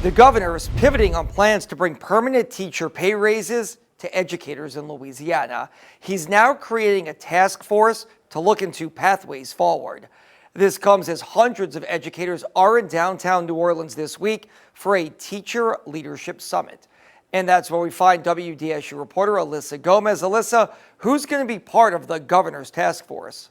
The governor is pivoting on plans to bring permanent teacher pay raises to educators in Louisiana. He's now creating a task force to look into pathways forward. This comes as hundreds of educators are in downtown New Orleans this week for a teacher leadership summit. And that's where we find WDSU reporter Alyssa Gomez. Alyssa, who's going to be part of the governor's task force?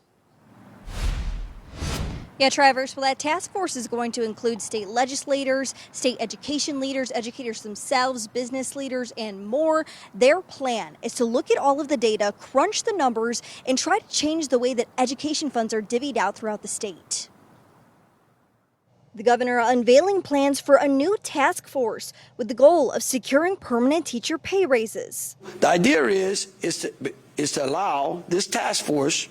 Yeah, Travers, well, that task force is going to include state legislators, state education leaders, educators themselves, business leaders, and more. Their plan is to look at all of the data, crunch the numbers, and try to change the way that education funds are divvied out throughout the state. The governor unveiling plans for a new task force with the goal of securing permanent teacher pay raises. The idea is to allow this task force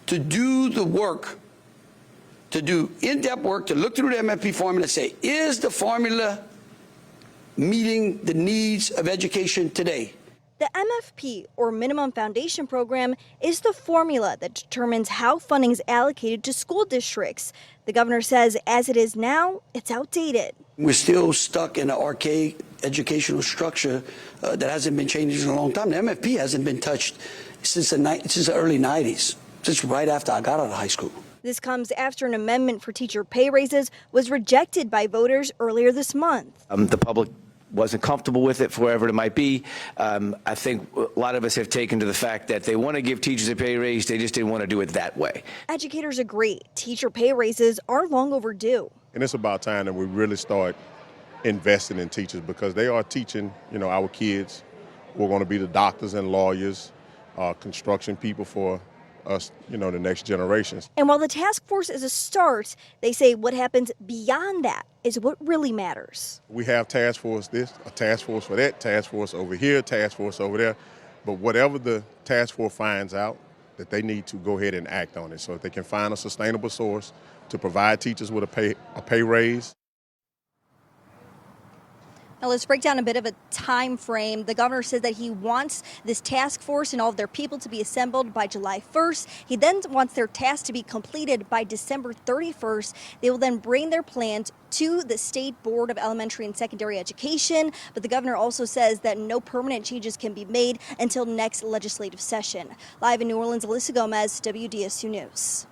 to do the work, to do in-depth work, to look through the MFP formula and say, is the formula meeting the needs of education today? The MFP, or Minimum Foundation Program, is the formula that determines how funding is allocated to school districts. The governor says as it is now, it's outdated. We're still stuck in an archaic educational structure that hasn't been changed in a long time. The MFP hasn't been touched since the early 90s, since right after I got out of high school. This comes after an amendment for teacher pay raises was rejected by voters earlier this month. The public wasn't comfortable with it for whatever it might be. I think a lot of us have taken to the fact that they want to give teachers a pay raise, they just didn't want to do it that way. Educators agree teacher pay raises are long overdue. And it's about time that we really start investing in teachers, because they are teaching, our kids who are going to be the doctors and lawyers, construction people for us, the next generations. And while the task force is a start, they say what happens beyond that is what really matters. We have task force this, a task force for that, task force over here, task force over there. But whatever the task force finds out, that they need to go ahead and act on it so that they can find a sustainable source to provide teachers with a pay raise. Now let's break down a bit of a time frame. The governor says that he wants this task force and all of their people to be assembled by July 1st. He then wants their tasks to be completed by December 31st. They will then bring their plans to the State Board of Elementary and Secondary Education. But the governor also says that no permanent changes can be made until next legislative session. Live in New Orleans, Alyssa Gomez, WDSU News.